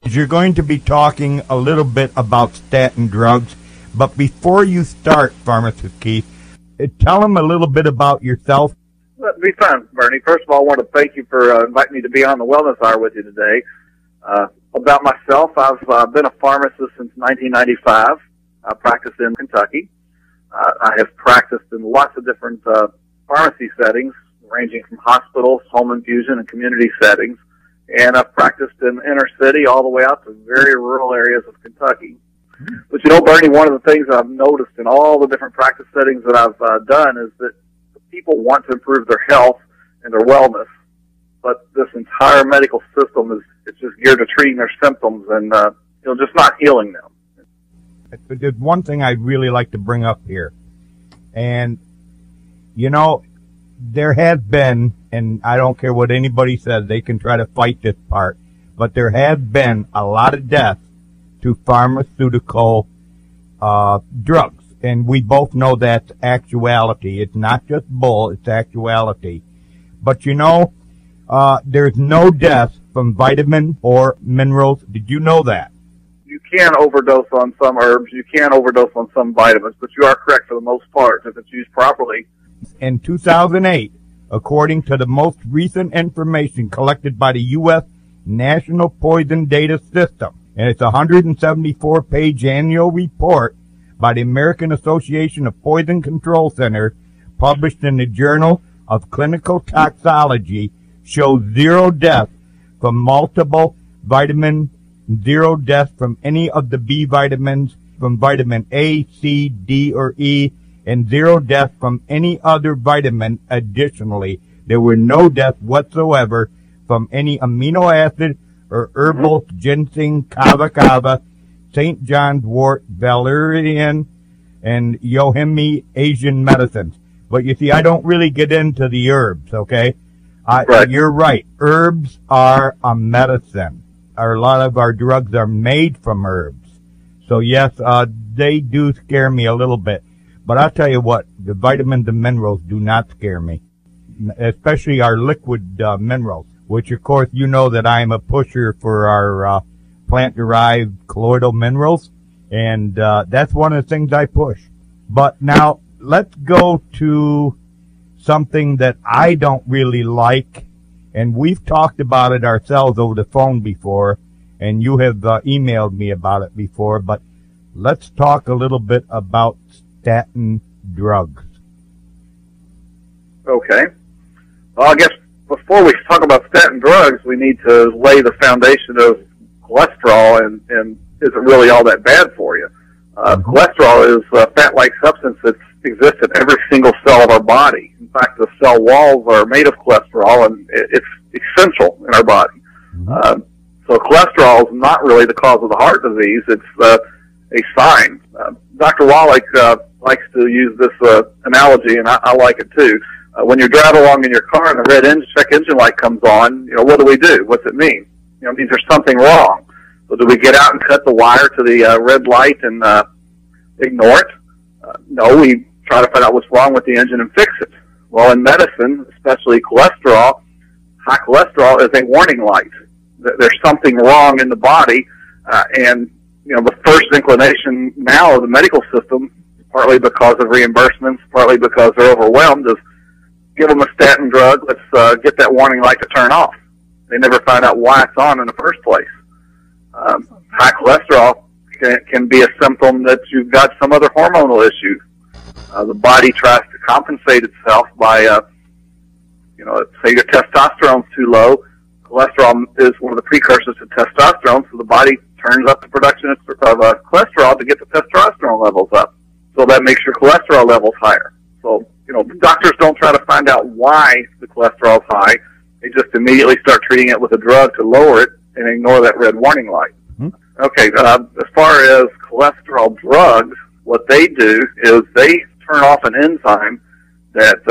You're going to be talking a little bit about statin drugs, but before you start, Pharmacist Keith, tell them a little bit about yourself. That'd be fine, Bernie. First of all, I want to thank you for inviting me to be on the Wellness Hour with you today. About myself, I've been a pharmacist since 1995. I practiced in Kentucky. I have practiced in lots of different pharmacy settings, ranging from hospitals, home infusion, and community settings. And I've practiced in inner city all the way out to very rural areas of Kentucky. But you know, Bernie, one of the things I've noticed in all the different practice settings that I've done is that people want to improve their health and their wellness, but this entire medical system is just geared to treating their symptoms and just not healing them. There's one thing I'd really like to bring up here, and there has been, and I don't care what anybody says, they can try to fight this part, but there has been a lot of deaths to pharmaceutical drugs. And we both know that's actuality. It's not just bull, it's actuality. But there's no death from vitamin or minerals. Did you know that? You can overdose on some herbs, you can overdose on some vitamins, but you are correct for the most part if it's used properly. In 2008, according to the most recent information collected by the U.S. National Poison Data System, and it's a 174-page annual report by the American Association of Poison Control Centers, published in the Journal of Clinical Toxicology, shows 0 deaths from multiple vitamins, 0 deaths from any of the B vitamins, from vitamin A, C, D, or E, and 0 deaths from any other vitamin. Additionally, there were no deaths whatsoever from any amino acid or herbal, ginseng, kava, St. John's wort, valerian, and yohimbe Asian medicines. But you see, I don't really get into the herbs, okay? Right. You're right. Herbs are a medicine. A lot of our drugs are made from herbs. So yes, they do scare me a little bit. But I'll tell you what, the vitamins and minerals do not scare me, especially our liquid minerals, which of course you know that I'm a pusher for our plant-derived colloidal minerals, and that's one of the things I push. But now let's go to something that I don't really like, and we've talked about it ourselves over the phone before, and you have emailed me about it before, but let's talk a little bit about statin drugs. Okay. Well, I guess before we talk about statin drugs, we need to lay the foundation of cholesterol and is it really all that bad for you? Cholesterol is a fat-like substance that exists in every single cell of our body. In fact, the cell walls are made of cholesterol, and it's essential in our body. So cholesterol is not really the cause of the heart disease. It's a sign. Dr. Wallach likes to use this analogy, and I like it too. When you're driving along in your car and the red check engine light comes on, what do? What's it mean? It means there's something wrong. So do we get out and cut the wire to the red light and ignore it? No, we try to find out what's wrong with the engine and fix it. Well, in medicine, especially cholesterol, high cholesterol is a warning light. There's something wrong in the body, and the first inclination now of the medical system, partly because of reimbursements, partly because they're overwhelmed, is give them a statin drug, let's get that warning light to turn off. They never find out why it's on in the first place. High cholesterol can be a symptom that you've got some other hormonal issue. The body tries to compensate itself by, say your testosterone's too low. Cholesterol is one of the precursors to testosterone, so the body turns up the production of cholesterol to get the testosterone levels up. So that makes your cholesterol levels higher. So, doctors don't try to find out why the cholesterol is high. They just immediately start treating it with a drug to lower it and ignore that red warning light. Okay, as far as cholesterol drugs, what they do is they turn off an enzyme that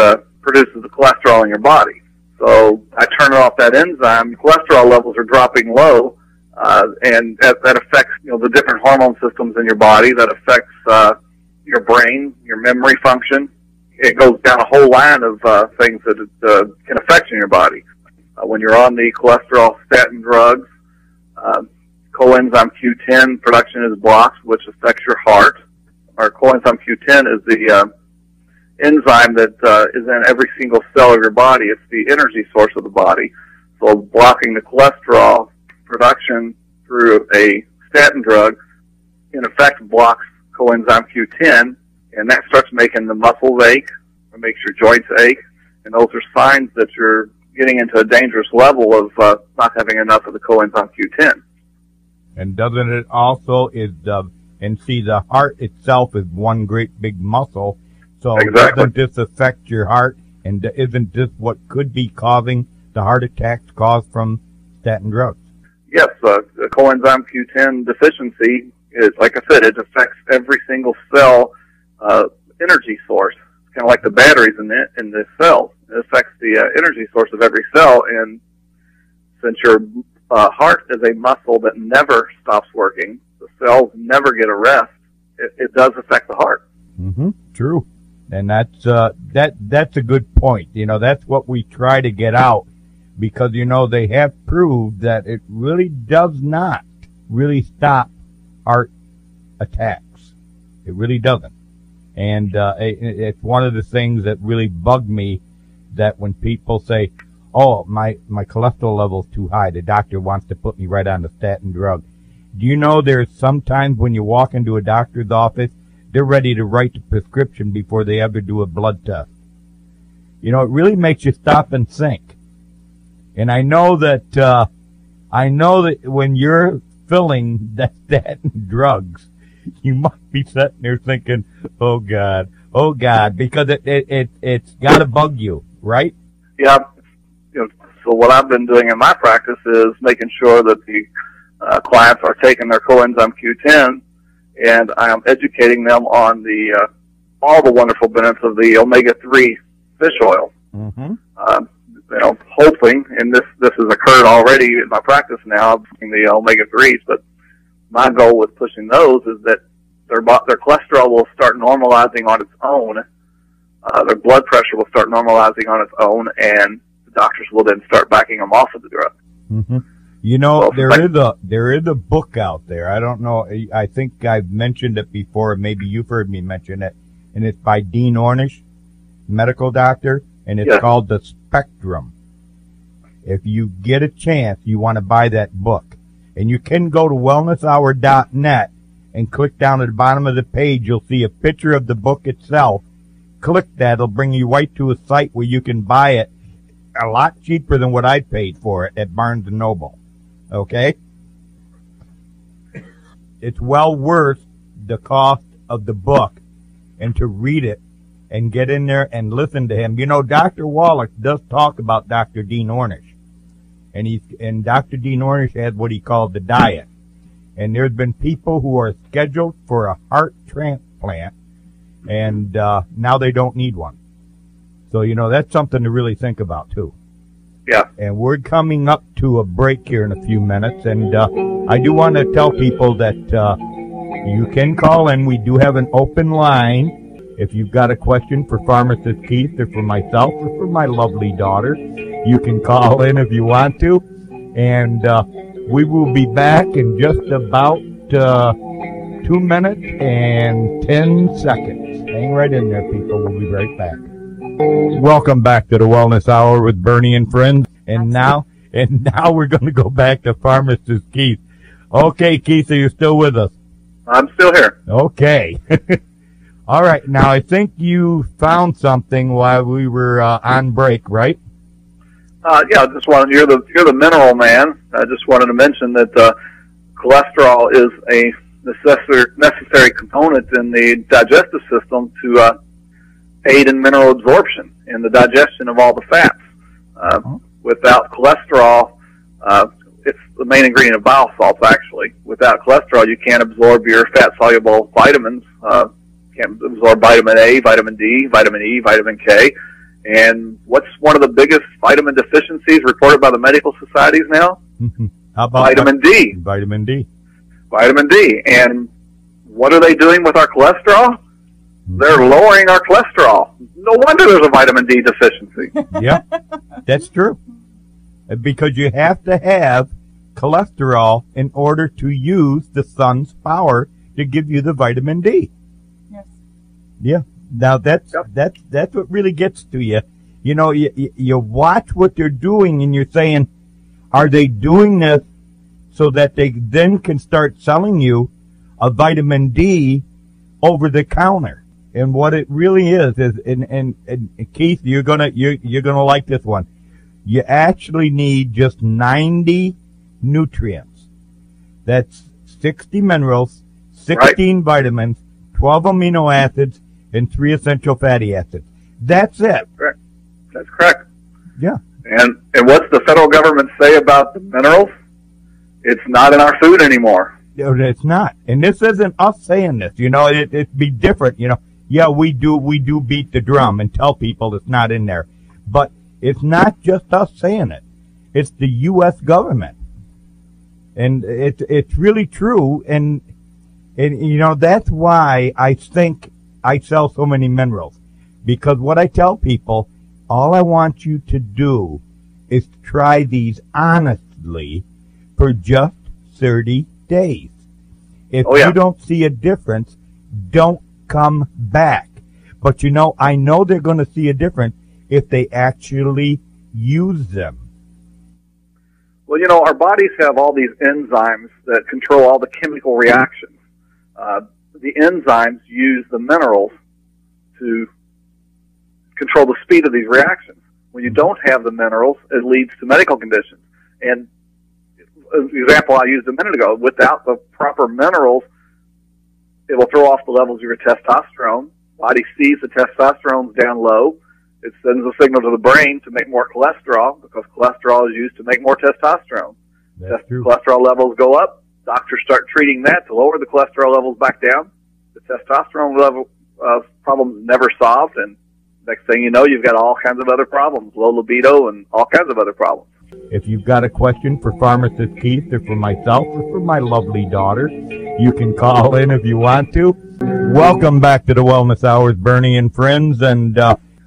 produces the cholesterol in your body. So I turn off that enzyme, cholesterol levels are dropping low, and that affects the different hormone systems in your body. That affects your brain, your memory function. It goes down a whole line of things that can affect in your body. When you're on the cholesterol statin drugs, coenzyme Q10 production is blocked, which affects your heart. Our coenzyme Q10 is the enzyme that is in every single cell of your body. It's the energy source of the body. So blocking the cholesterol production through a statin drug, in effect, blocks coenzyme Q10, and that starts making the muscles ache, it makes your joints ache, and those are signs that you're getting into a dangerous level of not having enough of the coenzyme Q10. And doesn't it also and see, the heart itself is one great big muscle, so Exactly. Doesn't this affect your heart, and isn't this what could be causing the heart attacks caused from statin drugs? Yes, the coenzyme Q10 deficiency is, like I said, it affects every single cell energy source. It's kind of like the batteries in the cell. It affects the energy source of every cell, and since your heart is a muscle that never stops working, the cells never get a rest, it does affect the heart. Mm-hmm. True. And that's a good point. You know, that's what we try to get out, because, you know, they have proved that it really does not really stop heart attacks. It really doesn't. And it's one of the things that really bug me, that when people say, oh, my cholesterol level's too high, the doctor wants to put me right on the statin drug. Do you know there's sometimes when you walk into a doctor's office, they're ready to write the prescription before they ever do a blood test? You know, it really makes you stop and think. And I know that when you're filling that statin drugs, you must be sitting there thinking, oh God, because it's got to bug you, right? Yeah. You know, so what I've been doing in my practice is making sure that the clients are taking their coenzyme Q10, and I am educating them on the all the wonderful benefits of the omega-3 fish oil. Mm-hmm. You know, hoping, and this has occurred already in my practice now, the omega-3s, but my goal with pushing those is that their cholesterol will start normalizing on its own, their blood pressure will start normalizing on its own, and the doctors will then start backing them off of the drug. Mm-hmm. You know, there is a book out there. I don't know. I think I've mentioned it before. Maybe you've heard me mention it. And it's by Dean Ornish, medical doctor, and it's called The Spectrum. If you get a chance, you want to buy that book. And you can go to wellnesshour.net and click down at the bottom of the page. You'll see a picture of the book itself. Click that. It'll bring you right to a site where you can buy it a lot cheaper than what I paid for it at Barnes & Noble. Okay? It's well worth the cost of the book, and to read it and get in there and listen to him. You know, Dr. Wallach does talk about Dr. Dean Ornish, and Dr. Dean Ornish has what he called the diet. And there's been people who are scheduled for a heart transplant, and now they don't need one. So, you know, that's something to really think about, too. Yeah. And we're coming up to a break here in a few minutes, and I do want to tell people that you can call in. We do have an open line. If you've got a question for Pharmacist Keith or for myself or for my lovely daughter, you can call in if you want to. And we will be back in just about 2 minutes and 10 seconds. Hang right in there, people. We'll be right back. Welcome back to the Wellness Hour with Bernie and friends. And now we're going to go back to Pharmacist Keith. Okay, Keith, are you still with us? I'm still here. Okay. All right. Now, I think you found something while we were on break, right? Yeah, I just wanted, you're the mineral man. I just wanted to mention that cholesterol is a necessary component in the digestive system to aid in mineral absorption and the digestion of all the fats. Without cholesterol, it's the main ingredient of bile salts, actually. Without cholesterol, you can't absorb your fat-soluble vitamins. Can't absorb vitamin A, vitamin D, vitamin E, vitamin K. And what's one of the biggest vitamin deficiencies reported by the medical societies now? How about vitamin D. Vitamin D. Vitamin D. And what are they doing with our cholesterol? They're lowering our cholesterol. No wonder there's a vitamin D deficiency. Yeah, that's true. Because you have to have cholesterol in order to use the sun's power to give you the vitamin D. Yes. Yeah. Now that's what really gets to you. You know, you watch what they're doing and you're saying, are they doing this so that they then can start selling you a vitamin D over the counter? And what it really is and Keith, you're gonna like this one. You actually need just 90 nutrients. That's 60 minerals, 16 vitamins, 12 amino acids, and 3 essential fatty acids. That's it. Correct. That's correct. Yeah. And what's the federal government say about the minerals? It's not in our food anymore. It's not. And this isn't us saying this. You know, it'd be different. You know, yeah, we do beat the drum and tell people it's not in there. But it's not just us saying it. It's the U.S. government. And it's really true. And you know, that's why I think I sell so many minerals. Because what I tell people, all I want you to do is try these honestly for just 30 days. If you don't see a difference, don't come back. But you know, I know they're going to see a difference if they actually use them. Well, you know, our bodies have all these enzymes that control all the chemical reactions. The enzymes use the minerals to control the speed of these reactions. When you don't have the minerals, it leads to medical conditions. And the example I used a minute ago, without the proper minerals, it will throw off the levels of your testosterone. Body sees the testosterone's down low. It sends a signal to the brain to make more cholesterol because cholesterol is used to make more testosterone. That's true. Cholesterol levels go up. Doctors start treating that to lower the cholesterol levels back down. The testosterone level problem's never solved, and next thing you know, you've got all kinds of other problems, low libido and all kinds of other problems. If you've got a question for Pharmacist Keith or for myself or for my lovely daughter, you can call in if you want to. Welcome back to the Wellness Hours, Bernie and friends. And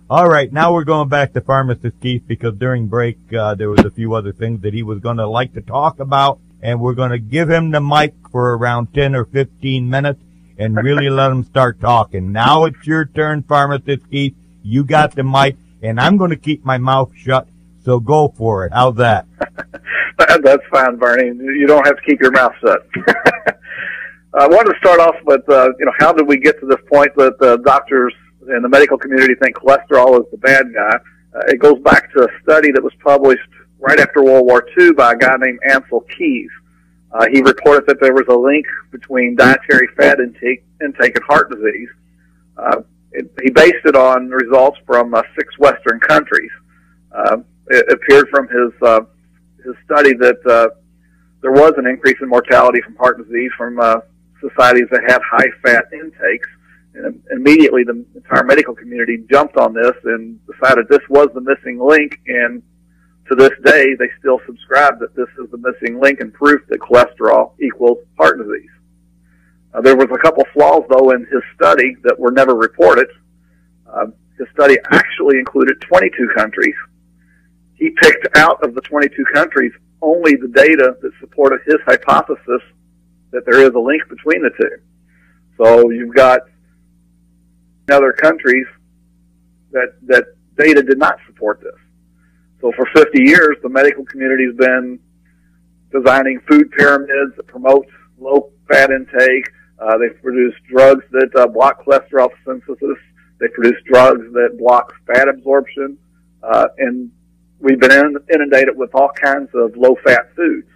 all right, now we're going back to Pharmacist Keith because during break there was a few other things that he was going to like to talk about, and we're going to give him the mic for around 10 or 15 minutes and really let him start talking. Now it's your turn, Pharmacist Keith. You got the mic, and I'm going to keep my mouth shut. So go for it. How's that? That's fine, Bernie. You don't have to keep your mouth shut. I wanted to start off with, how did we get to this point that the doctors and the medical community think cholesterol is the bad guy? It goes back to a study that was published right after World War II by a guy named Ansel Keys. He reported that there was a link between dietary fat intake and heart disease. He based it on results from 6 Western countries. It appeared from his study that there was an increase in mortality from heart disease from societies that had high fat intakes. And immediately the entire medical community jumped on this and decided this was the missing link. And to this day, they still subscribe that this is the missing link and proof that cholesterol equals heart disease. There was a couple flaws, though, in his study that were never reported. His study actually included 22 countries. He picked out of the 22 countries only the data that supported his hypothesis that there is a link between the two. So you've got other countries that data did not support this. So for 50 years, the medical community has been designing food pyramids that promote low fat intake. They've produced drugs that block cholesterol synthesis. They produce drugs that block fat absorption. And we've been inundated with all kinds of low-fat foods.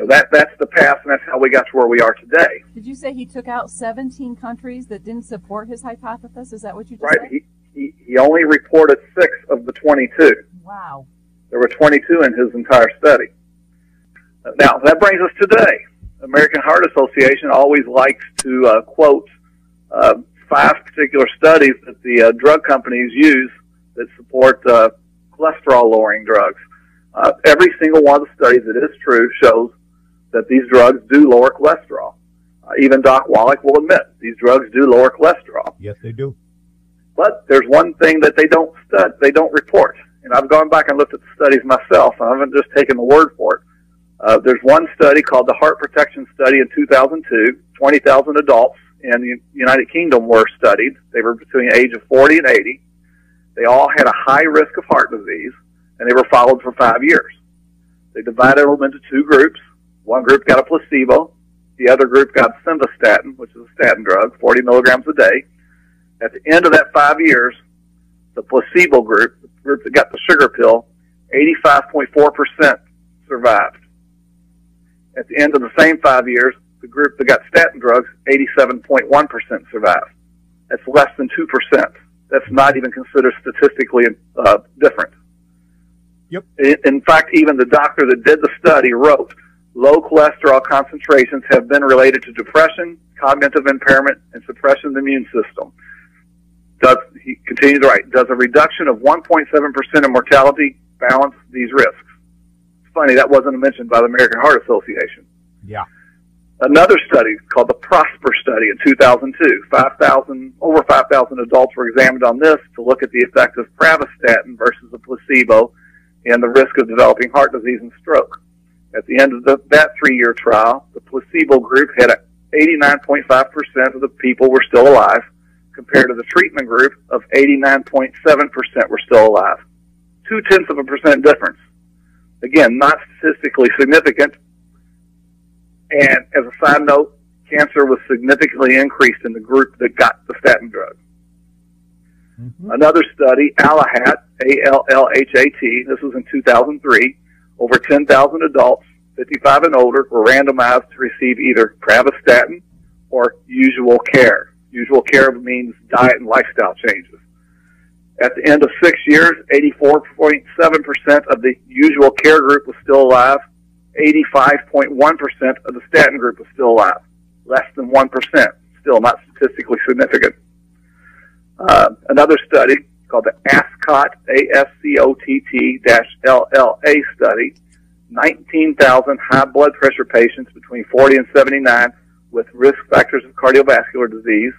That's the past, and that's how we got to where we are today. Did you say he took out 17 countries that didn't support his hypothesis? Is that what you just said? Right. He only reported 6 of the 22. Wow. There were 22 in his entire study. Now, that brings us today. American Heart Association always likes to quote 5 particular studies that the drug companies use that support cholesterol-lowering drugs. Every single one of the studies that is true shows that these drugs do lower cholesterol. Even Doc Wallach will admit these drugs do lower cholesterol. Yes, they do. But there's one thing that they don't report, and I've gone back and looked at the studies myself. I haven't just taken the word for it. There's one study called the Heart Protection Study in 2002. 20,000 adults in the United Kingdom were studied. They were between the age of 40 and 80. They all had a high risk of heart disease, and they were followed for 5 years. They divided them into two groups. One group got a placebo. The other group got simvastatin, which is a statin drug, 40 milligrams a day. At the end of that 5 years, the placebo group, the group that got the sugar pill, 85.4% survived. At the end of the same 5 years, the group that got statin drugs, 87.1% survived. That's less than 2%. That's not even considered statistically different. Yep. In fact, even the doctor that did the study wrote, low cholesterol concentrations have been related to depression, cognitive impairment, and suppression of the immune system. He continued to write, does a reduction of 1.7% in mortality balance these risks? It's funny, that wasn't mentioned by the American Heart Association. Yeah. Another study called the Prosper Study in 2002. Over 5,000 adults were examined on this to look at the effect of pravastatin versus a placebo and the risk of developing heart disease and stroke. At the end of that 3-year trial, the placebo group had 89.5% of the people were still alive, compared to the treatment group of 89.7% were still alive. 0.2% difference. Again, not statistically significant. And as a side note, cancer was significantly increased in the group that got the statin drug. Mm-hmm. Another study, ALLHAT, A-L-L-H-A-T, this was in 2003. Over 10,000 adults, 55 and older, were randomized to receive either pravastatin or usual care. Usual care means diet and lifestyle changes. At the end of 6 years, 84.7% of the usual care group was still alive. 85.1% of the statin group was still alive. Less than 1%. Still not statistically significant. Another study called the ASCOT, A-S-C-O-T-T-LLA study. 19,000 high blood pressure patients between 40 and 79 with risk factors of cardiovascular disease.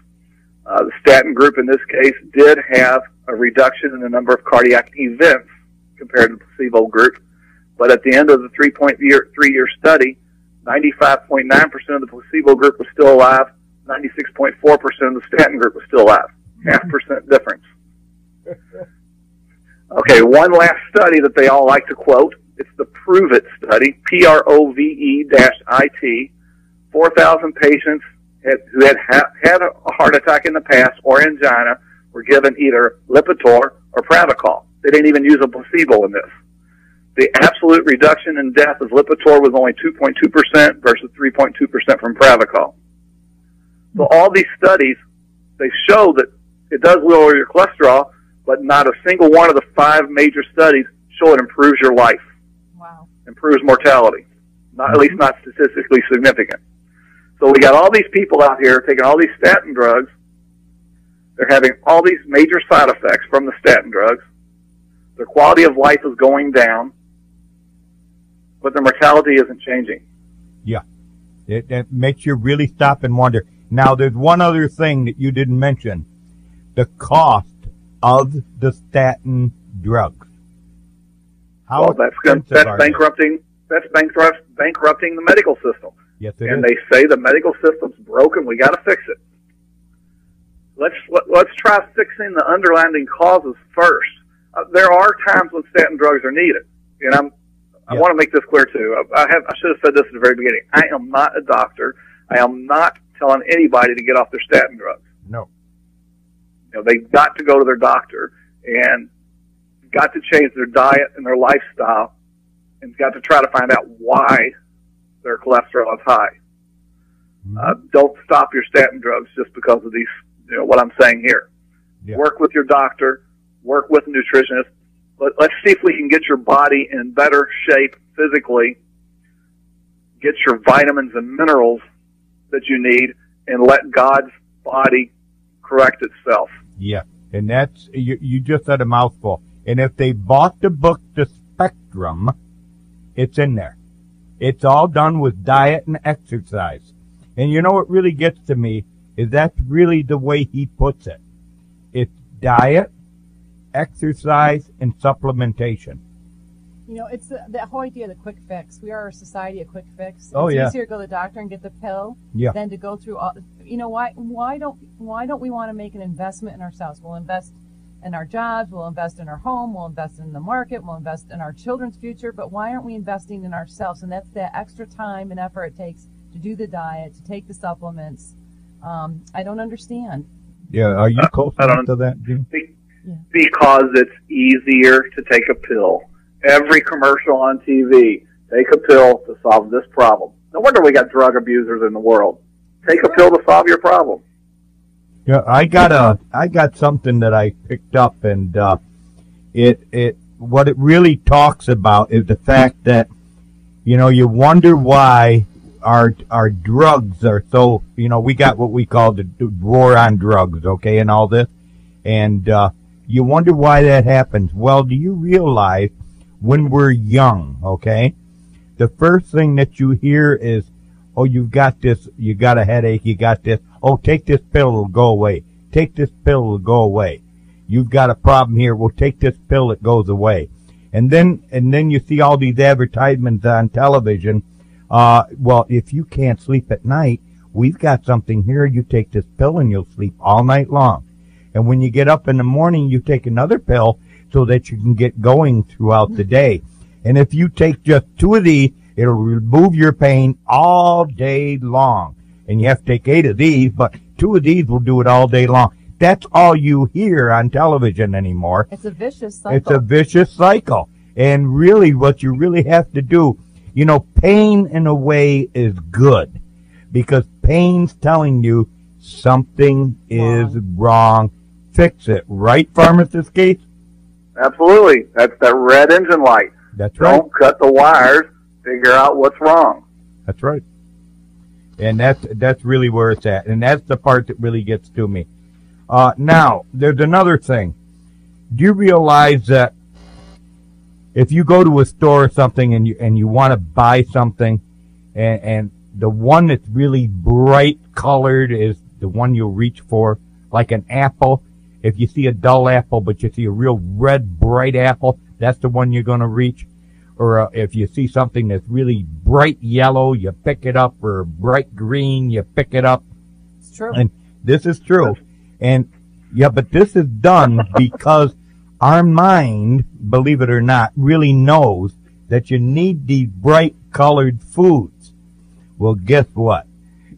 The statin group in this case did have a reduction in the number of cardiac events compared to the placebo group. But at the end of the three-year study, 95.9% of the placebo group was still alive. 96.4% of the statin group was still alive. 0.5% difference. Okay, one last study that they all like to quote. It's the Prove It study, P-R-O-V-E-I-T. 4,000 patients who had a heart attack in the past or angina were given either Lipitor or Pravachol. They didn't even use a placebo in this. The absolute reduction in death of Lipitor was only 2.2% versus 3.2% from Pravachol. So all these studies, they show that it does lower your cholesterol, but not a single one of the 5 major studies show it improves your life. Wow. Improves mortality. At least not statistically significant. So we got all these people out here taking all these statin drugs. They're having all these major side effects from the statin drugs. Their quality of life is going down, but their mortality isn't changing. Yeah. It makes you really stop and wonder. Now, there's one other thing that you didn't mention. The cost of the statin drugs. Well, that's bankrupting the medical system. Yes, it and is. They say the medical system's broken. We got to fix it. Let's try fixing the underlying causes first. There are times when statin drugs are needed, and I want to make this clear too. I should have said this at the very beginning. I am not a doctor. I am not telling anybody to get off their statin drugs. No. They've got to go to their doctor and got to change their diet and their lifestyle, and got to try to find out why their cholesterol is high. Mm-hmm. Don't stop your statin drugs just because of these, what I'm saying here. Yeah. Work with your doctor, work with a nutritionist. Let's see if we can get your body in better shape physically, get your vitamins and minerals that you need, and let God's body correct itself. Yeah, and that's, you just said a mouthful. And if they bought the book, The Spectrum, it's in there. It's all done with diet and exercise. And what really gets to me is that's really the way he puts it. It's diet, exercise and supplementation. You know, it's the whole idea of the quick fix. We are a society of quick fix. Oh, it's yeah. easier to go to the doctor and get the pill than to go through all. You know, why don't we want to make an investment in ourselves? We'll invest in our jobs, we'll invest in our home, we'll invest in the market, we'll invest in our children's future, but why aren't we investing in ourselves? And that's that extra time and effort it takes to do the diet, to take the supplements. I don't understand. Yeah, are you close enough to that, Jim? Because it's easier to take a pill. Every commercial on TV, take a pill to solve this problem. No wonder we got drug abusers in the world. Take a pill to solve your problem. Yeah, I got something that I picked up, and what it really talks about is the fact that, you know, you wonder why our drugs are so, you know, we got what we call the war on drugs, okay, and all this, and you wonder why that happens. Well, do you realize when we're young, okay, the first thing that you hear is, oh, you've got this, you got a headache, you got this, oh, take this pill, it'll go away. Take this pill, it'll go away. You've got a problem here, well, take this pill, it goes away. And then you see all these advertisements on television. Well, if you can't sleep at night, we've got something here, you take this pill and you'll sleep all night long. And when you get up in the morning, you take another pill so that you can get going throughout the day. And if you take just 2 of these, it'll remove your pain all day long. And you have to take 8 of these, but 2 of these will do it all day long. That's all you hear on television anymore. It's a vicious cycle. It's a vicious cycle. And really, what you really have to do, you know, pain in a way is good. Because pain's telling you something is wrong. Fix it. Right, Pharmacist Keith? Absolutely. That's that red engine light. That's right. Don't cut the wires. Figure out what's wrong. That's right. And that's really where it's at. And that's the part that really gets to me. Now, there's another thing. Do you realize that if you go to a store or something and you want to buy something and the one that's really bright colored is the one you'll reach for, like an apple. If you see a dull apple but you see a real red bright apple, that's the one you're going to reach. Or if you see something that's really bright yellow, you pick it up, or bright green, you pick it up. It's true. And this is true. And yeah, but this is done because our mind, believe it or not, really knows that you need these bright colored foods. Well, guess what?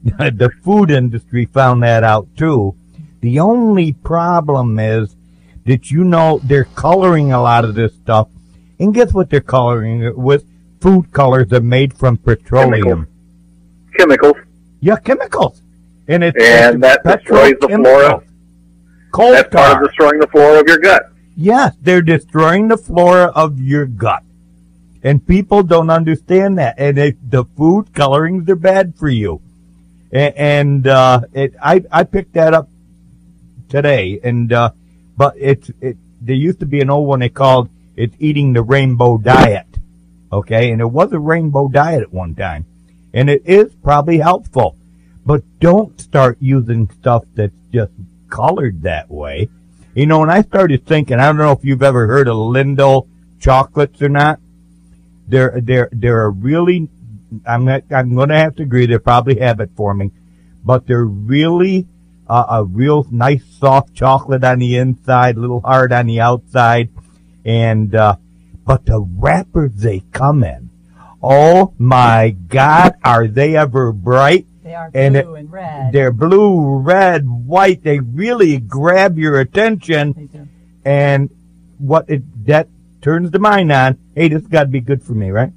The food industry found that out too. The only problem is that, you know, they're coloring a lot of this stuff. And guess what they're coloring it with? Food colors that are made from petroleum. Chemicals. Yeah, chemicals. And that destroys the flora. Coal That's part of destroying the flora of your gut. Yes, they're destroying the flora of your gut. And people don't understand that. And the food colorings are bad for you. I picked that up today. But there used to be an old one they called it's eating the rainbow diet. Okay? And it was a rainbow diet at one time. And it is probably helpful. But don't start using stuff that's just colored that way. You know, when I started thinking, I don't know if you've ever heard of Lindell chocolates or not. They're a really, I'm going to have to agree, they're probably habit forming, but they're really a real nice soft chocolate on the inside, a little hard on the outside, and but the wrappers they come in, oh my God, are they ever bright? They are blue and red. They're blue, red, white. They really grab your attention. They do. And that turns the mind on, hey, this has got to be good for me, right?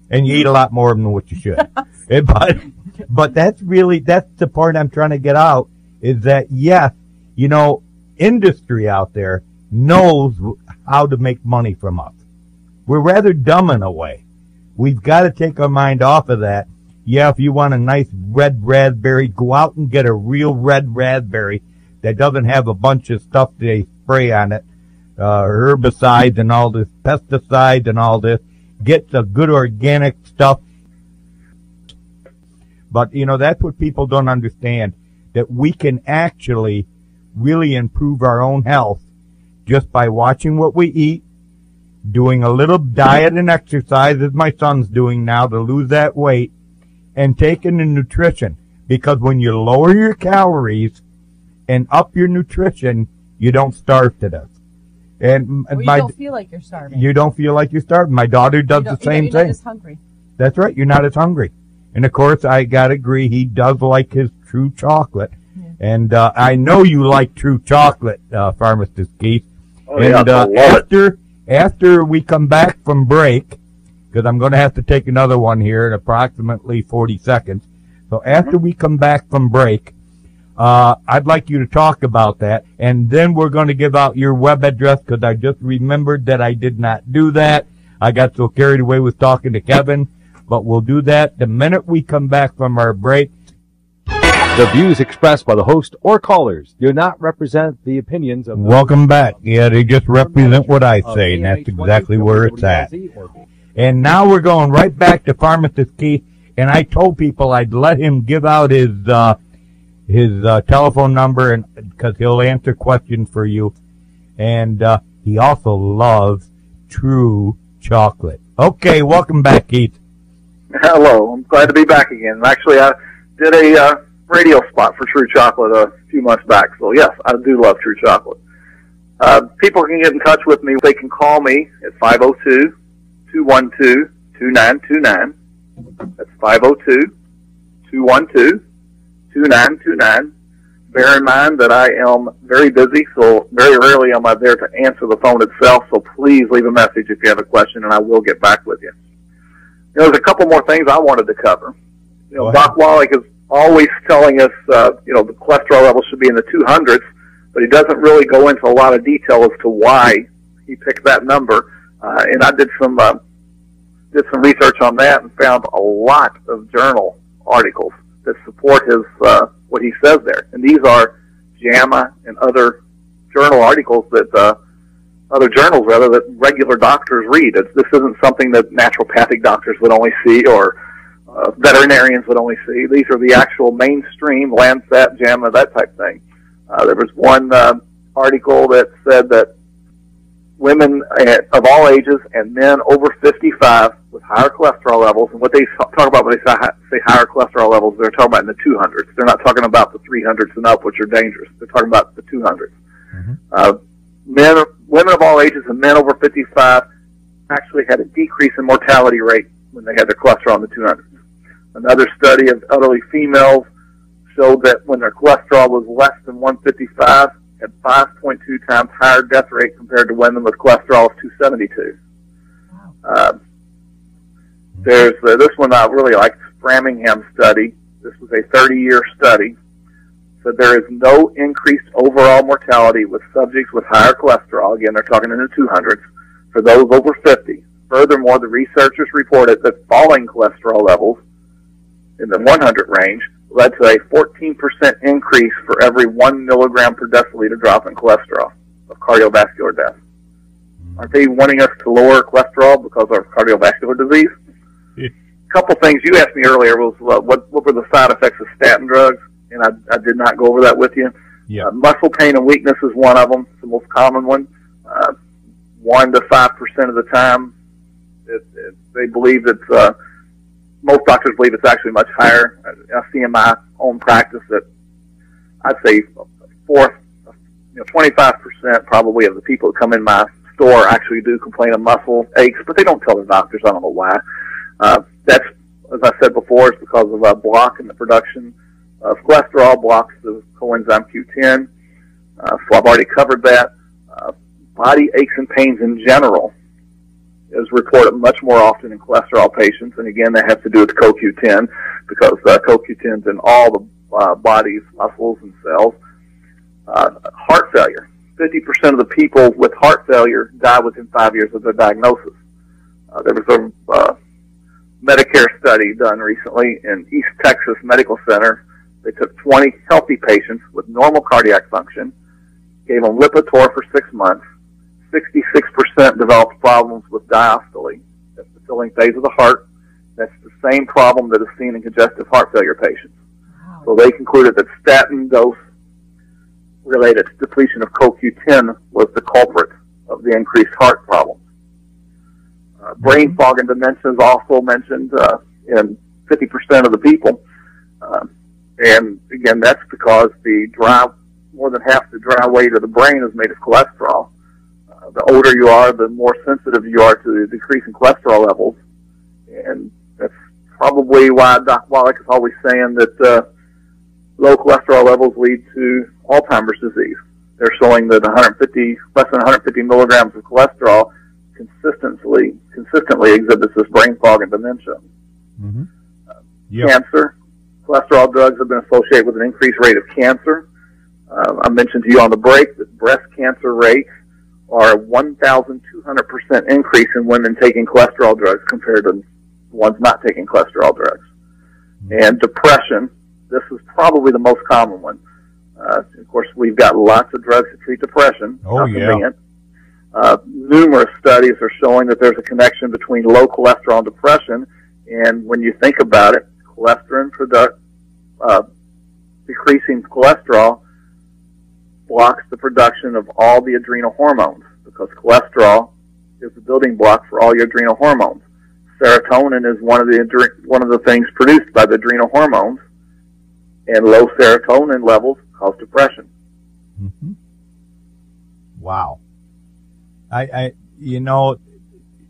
And you eat a lot more than what you should. But that's the part I'm trying to get out, is that, yes, you know, industry out there knows how to make money from us. We're rather dumb in a way. We've got to take our mind off of that. Yeah, if you want a nice red raspberry, go out and get a real red raspberry that doesn't have a bunch of stuff they spray on it, herbicides and all this, pesticides and all this. Get the good organic stuff. But, you know, that's what people don't understand, that we can actually really improve our own health just by watching what we eat, doing a little diet and exercise as my son's doing now to lose that weight, and taking the nutrition. Because when you lower your calories and up your nutrition, you don't starve to death. And you don't feel like you're starving. You don't feel like you're starving. My daughter does the same thing. You're not as hungry. That's right. You're not as hungry. And of course, I gotta agree, he does like his true chocolate. Yeah. And I know you like true chocolate, Pharmacist Keith. Oh, and yeah, after we come back from break, because I'm going to have to take another one here in approximately 40 seconds. So after we come back from break, I'd like you to talk about that, and then we're going to give out your web address, because I just remembered that I did not do that. I got so carried away with talking to Kevin, but we'll do that the minute we come back from our break. The views expressed by the host or callers do not represent the opinions of... Welcome back. Yeah, they just represent what I say, and that's exactly where it's at. And now we're going right back to Pharmacist Keith, and I told people I'd let him give out his telephone number, and because he'll answer questions for you. And he also loves true chocolate. Okay, welcome back, Keith. Hello, I'm glad to be back again. Actually, I did a radio spot for True Chocolate a few months back, so yes, I do love True Chocolate. People can get in touch with me. They can call me at 502-212-2929. That's 502-212-2929. Bear in mind that I am very busy, so very rarely am I there to answer the phone itself, so please leave a message if you have a question, and I will get back with you. There's a couple more things I wanted to cover. Doc Wallach is always telling us, the cholesterol level should be in the 200s, but he doesn't really go into a lot of detail as to why he picked that number. And I did some research on that and found a lot of journal articles that support his what he says there. And these are JAMA and other journal articles that other journals that regular doctors read. This isn't something that naturopathic doctors would only see, or veterinarians would only see. These are the actual mainstream, Lancet, JAMA, that type thing. There was one article that said that women of all ages and men over 55 with higher cholesterol levels, and what they talk about when they say higher cholesterol levels, they're talking about in the 200s. They're not talking about the 300s and up, which are dangerous. They're talking about the 200s. Mm-hmm. Women of all ages and men over 55 actually had a decrease in mortality rate when they had their cholesterol in the 200s. Another study of elderly females showed that when their cholesterol was less than 155, had 5.2 times higher death rate compared to women with cholesterol of 272. Wow. There's this one I really like, Framingham study. This was a 30-year study. So there is no increased overall mortality with subjects with higher cholesterol. Again, they're talking in the 200s, for those over 50. Furthermore, the researchers reported that falling cholesterol levels in the 100 range led to a 14% increase for every 1 milligram per deciliter drop in cholesterol of cardiovascular death. Aren't they wanting us to lower cholesterol because of cardiovascular disease? A couple things you asked me earlier was what were the side effects of statin drugs, and I did not go over that with you. Yeah. Muscle pain and weakness is one of them. It's the most common one. 1 to 5% of the time, they believe that most doctors believe it's actually much higher. I see in my own practice that I'd say 25% probably of the people that come in my store actually do complain of muscle aches, but they don't tell their doctors. I don't know why. That's, as I said before, it's because of a block in the production of cholesterol, blocks the coenzyme Q10. So I've already covered that. Body aches and pains in general is reported much more often in cholesterol patients, and again, that has to do with CoQ10 because CoQ10 is in all the body's muscles and cells. Heart failure. 50% of the people with heart failure die within 5 years of their diagnosis. There was a Medicare study done recently in East Texas Medical Center. They took 20 healthy patients with normal cardiac function, gave them Lipitor for 6 months. 66% developed problems with diastole. That's the filling phase of the heart. That's the same problem that is seen in congestive heart failure patients. Wow. So they concluded that statin dose related to depletion of CoQ10 was the culprit of the increased heart problems. Brain fog and dementia is also mentioned in 50% of the people. And again, that's because more than half the dry weight of the brain is made of cholesterol. The older you are, the more sensitive you are to the decrease in cholesterol levels. And that's probably why Doc Wallach is always saying that low cholesterol levels lead to Alzheimer's disease. They're showing that less than 150 milligrams of cholesterol consistently exhibits this brain fog and dementia. Mm-hmm. Cancer. Cholesterol drugs have been associated with an increased rate of cancer. I mentioned to you on the break that breast cancer rates are a 1,200% increase in women taking cholesterol drugs compared to ones not taking cholesterol drugs. And depression, this is probably the most common one. Of course, we've got lots of drugs to treat depression. Oh, yeah. Numerous studies are showing that there's a connection between low cholesterol and depression. And when you think about it, decreasing cholesterol blocks the production of all the adrenal hormones, because cholesterol is the building block for all your adrenal hormones. Serotonin is one of the things produced by the adrenal hormones, and low serotonin levels cause depression. Mm-hmm. Wow.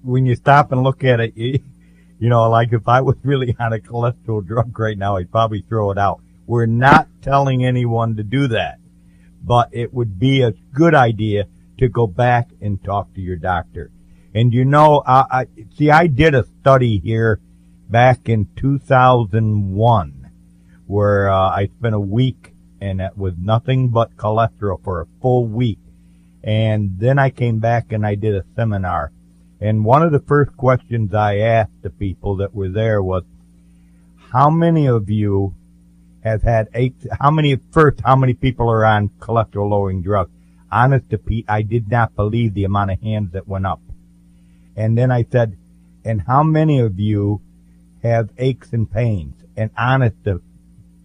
When you stop and look at it, like if I was really on a cholesterol drug right now, I'd probably throw it out. We're not telling anyone to do that, but it would be a good idea to go back and talk to your doctor. And I did a study here back in 2001 where I spent a week and it was nothing but cholesterol for a full week. And then I came back and I did a seminar. And one of the first questions I asked the people that were there was, how many of you have had aches? How many people are on cholesterol lowering drugs? Honest to Pete, I did not believe the amount of hands that went up. And then I said, and how many of you have aches and pains? And honest to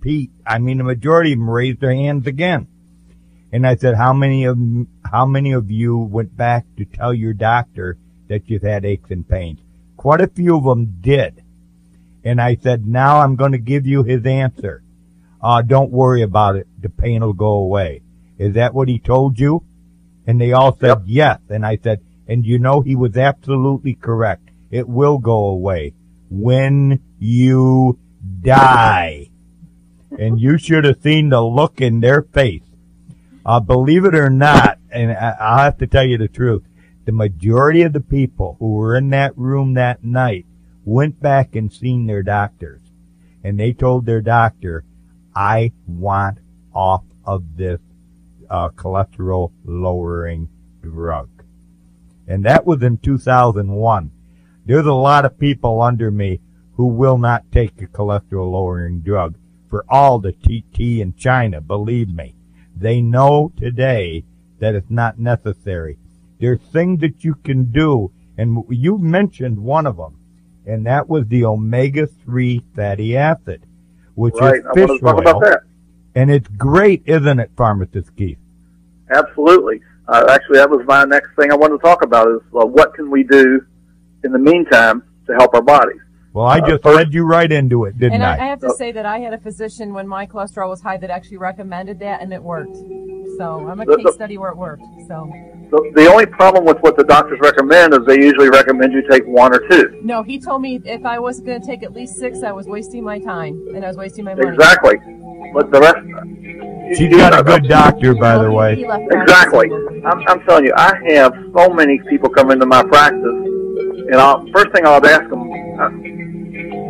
Pete, the majority of them raised their hands again. And I said, how many of you went back to tell your doctor that you've had aches and pains? Quite a few of them did. And I said, now I'm going to give you his answer. Don't worry about it. The pain will go away. Is that what he told you? And they all said, yep. Yes. And I said, and he was absolutely correct. It will go away when you die. And you should have seen the look in their face. Believe it or not, and I'll have to tell you the truth, the majority of the people who were in that room that night went back and seen their doctors. And they told their doctor, I want off of this cholesterol lowering drug. And that was in 2001. There's a lot of people under me who will not take a cholesterol lowering drug for all the TT in China, believe me. They know today that it's not necessary. There's things that you can do, and you mentioned one of them, and that was the omega-3 fatty acid, which is fish oil. Talk about that. And it's great, isn't it, Pharmacist Keith? Absolutely. Actually, that was my next thing I wanted to talk about is what can we do in the meantime to help our bodies. Well, I just led you right into it, didn't I? And I have to say that I had a physician when my cholesterol was high that actually recommended that, and it worked. So I'm a case study where it worked. So the only problem with what the doctors recommend is they usually recommend you take 1 or 2. No, he told me if I wasn't going to take at least 6, I was wasting my time, and I was wasting my money. Exactly. But the rest... She's got a good doctor, by the way. Exactly. I'm telling you, I have so many people come into my practice, and first thing I'll ask them,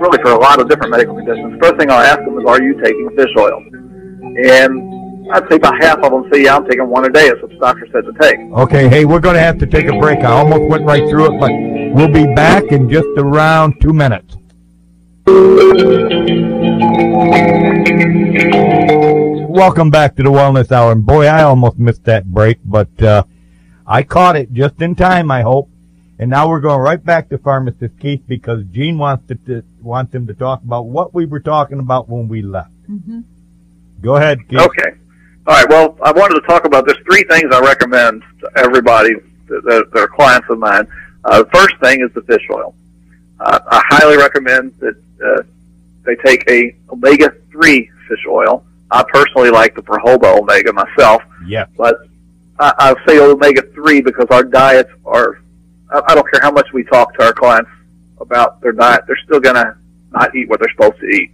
really for a lot of different medical conditions, first thing I'll ask them is, are you taking fish oil? And I'd say about half of them say, yeah, I'm taking 1 a day. That's what the doctor said to take. Okay, hey, we're going to have to take a break. I almost went right through it, but we'll be back in just around 2 minutes. Welcome back to the Wellness Hour. And boy, I almost missed that break, but I caught it just in time, I hope. And now we're going right back to Pharmacist Keith because Gene wants him to talk about what we were talking about when we left. Mm-hmm. Go ahead, Keith. Okay. All right. Well, I wanted to talk about, there's three things I recommend to everybody that are clients of mine. The first thing is the fish oil. I highly recommend that they take a omega-3 fish oil. I personally like the Prohoba Omega myself. Yeah. But I say omega-3 because our diets are, I don't care how much we talk to our clients about their diet, they're still going to not eat what they're supposed to eat.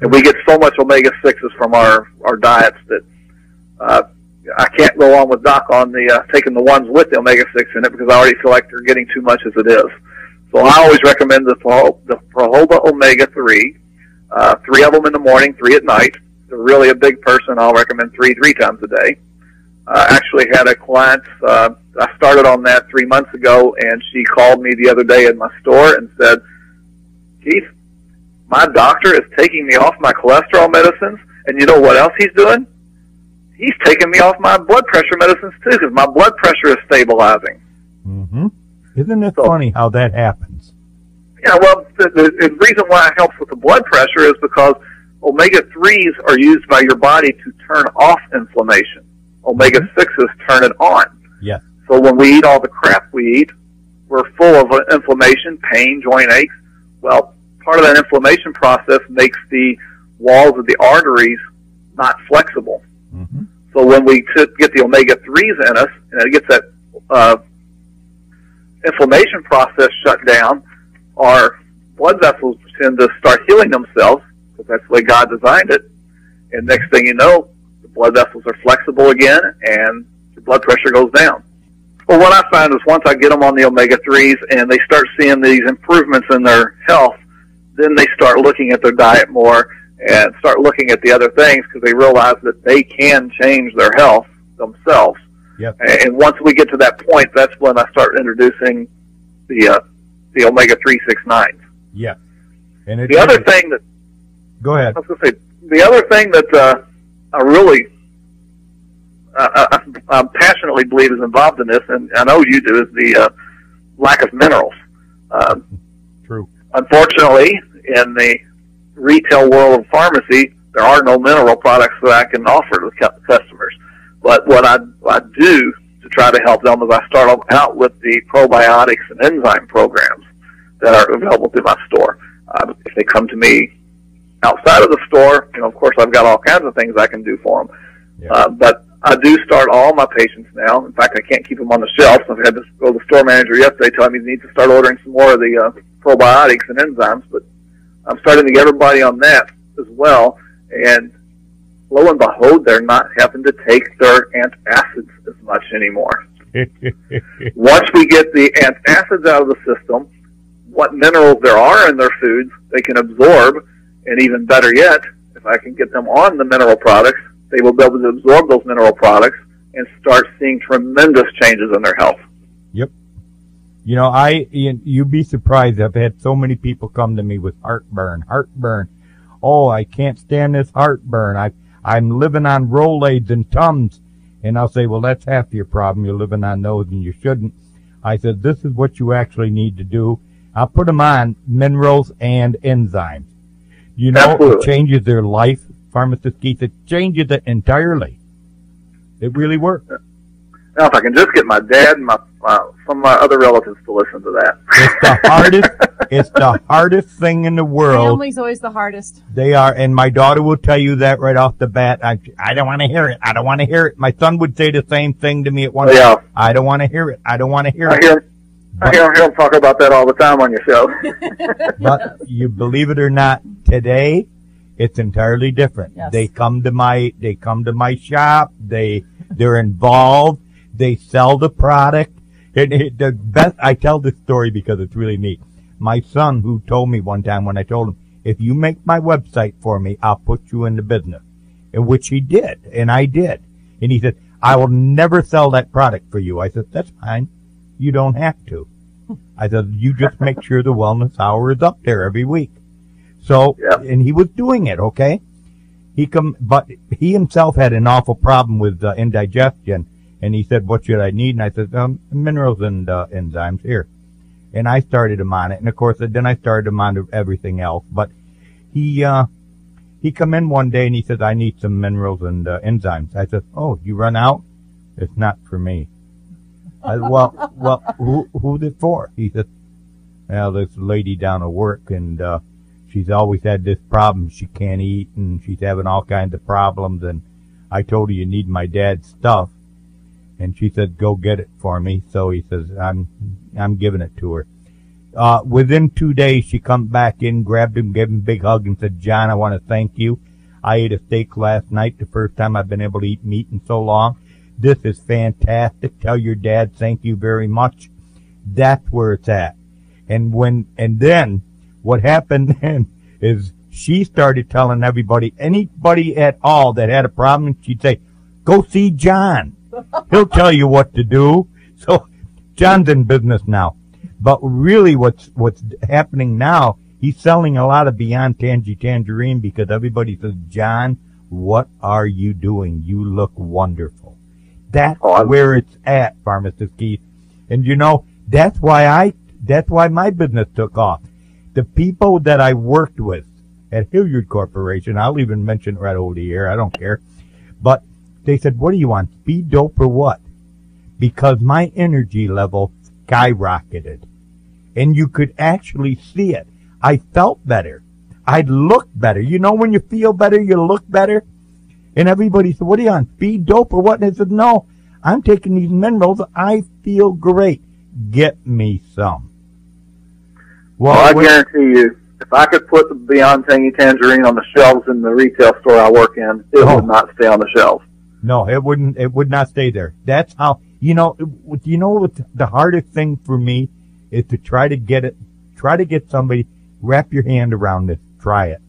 And we get so much omega-6s from our diets that I can't go on with Doc on the taking the ones with the omega-6 in it because I already feel like they're getting too much as it is. So I always recommend the Prohoba Omega-3, 3 of them in the morning, 3 at night. If they're really a big person, I'll recommend 3 times a day. I actually had a client, I started on that 3 months ago, and she called me the other day in my store and said, Keith, my doctor is taking me off my cholesterol medicines, and you know what else he's doing? He's taking me off my blood pressure medicines, too, because my blood pressure is stabilizing. Mm-hmm. Isn't it funny how that happens? Yeah, well, the reason why it helps with the blood pressure is because omega-3s are used by your body to turn off inflammation. Omega-6s turn it on. Yeah. So when we eat all the crap we eat, we're full of inflammation, pain, joint aches. Well, part of that inflammation process makes the walls of the arteries not flexible. Mm-hmm. So when we get the omega-3s in us, and it gets that inflammation process shut down, our blood vessels tend to start healing themselves, because that's the way God designed it. And next thing you know, the blood vessels are flexible again, and your blood pressure goes down. Well, what I find is once I get them on the omega-3s and they start seeing these improvements in their health, then they start looking at their diet more and start looking at the other things because they realize that they can change their health themselves. Yep. And once we get to that point, that's when I start introducing the omega-3 6-9s. Yeah. And the other thing that... Go ahead. I was going to say, the other thing that I really... I passionately believe is involved in this, and I know you do, is the lack of minerals. True. Unfortunately, in the retail world of pharmacy, there are no mineral products that I can offer to customers. But what I do to try to help them is I start out with the probiotics and enzyme programs that are available through my store. If they come to me outside of the store, of course, I've got all kinds of things I can do for them. Yeah. But I do start all my patients now. In fact, I can't keep them on the shelf. I've had to go to the store manager yesterday telling me he needs to start ordering some more of the probiotics and enzymes. But I'm starting to get everybody on that as well. And lo and behold, they're not having to take their antacids as much anymore. Once we get the antacids out of the system, what minerals there are in their foods, they can absorb. And even better yet, if I can get them on the mineral products, they will be able to absorb those mineral products and start seeing tremendous changes in their health. Yep. You'd be surprised. I've had so many people come to me with heartburn. Oh, I can't stand this heartburn. I'm living on Rolaids and Tums. And I'll say, well, that's half your problem. You're living on those and you shouldn't. I said, this is what you actually need to do. I'll put them on minerals and enzymes. Absolutely. It changes their life. Pharmacist Keith, it changes it entirely. It really works. Now, if I can just get my dad and some of my other relatives to listen to that. It's the hardest thing in the world. Family's always the hardest. They are, and my daughter will tell you that right off the bat. I don't want to hear it. I don't want to hear it. My son would say the same thing to me at one time. I don't want to hear it. I don't want to hear it. I hear him talk about that all the time on your show. But you believe it or not, today it's entirely different. Yes. They come to my shop. They're involved. They sell the product. The best, I tell this story because it's really neat. My son, who told me one time when I told him, if you make my website for me, I'll put you into business. In which he did, and I did. And he said, I will never sell that product for you. I said, that's fine. You don't have to. I said, you just make sure the wellness hour is up there every week. So, and he was doing it, okay? But he himself had an awful problem with indigestion. And he said, what should I need? And I said, minerals and enzymes here. And I started him on it. And of course, then I started him on to everything else. But he he come in one day and he says, I need some minerals and enzymes. I said, oh, you run out? It's not for me. Well, who's it for? He said, well, this lady down at work, and she's always had this problem. She can't eat, and she's having all kinds of problems, and I told her you need my dad's stuff. And she said, go get it for me. So he says, I'm giving it to her. Within 2 days, she come back in, grabbed him, gave him a big hug, and said, John, I want to thank you. I ate a steak last night, the first time I've been able to eat meat in so long. This is fantastic. Tell your dad thank you very much. That's where it's at. And then what happened then is she started telling everybody, anybody at all that had a problem, she'd say, go see John. He'll tell you what to do. So John's in business now. But really what's happening now, he's selling a lot of Beyond Tangerine because everybody says, John, what are you doing? You look wonderful. That's where it's at, Pharmacist Keith. And you know, that's why my business took off. The people that I worked with at Hilliard Corporation, I'll even mention it right over the air, I don't care. But they said, what do you want, speed dope or what? Because my energy level skyrocketed. And you could actually see it. I felt better. I looked better. You know, when you feel better, you look better. And everybody said, what are you on, speed dope or what? And I said, no, I'm taking these minerals. I feel great. Get me some. Well, I guarantee you, if I could put the Beyond Tangerine on the shelves in the retail store I work in, it would not stay on the shelves. No, it wouldn't. It would not stay there. That's how, you know what the hardest thing for me is to try to get somebody, wrap your hand around this, try it.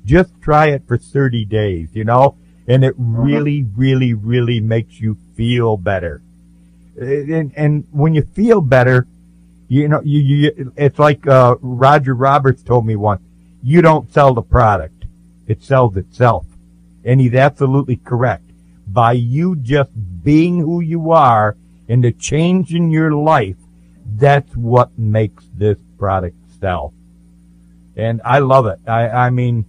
Just try it for 30 days, you know, and it really, really, really makes you feel better. And when you feel better, you know, it's like Roger Roberts told me once, you don't sell the product, it sells itself. And he's absolutely correct. By you just being who you are and the change in your life, that's what makes this product sell. And I love it. I mean,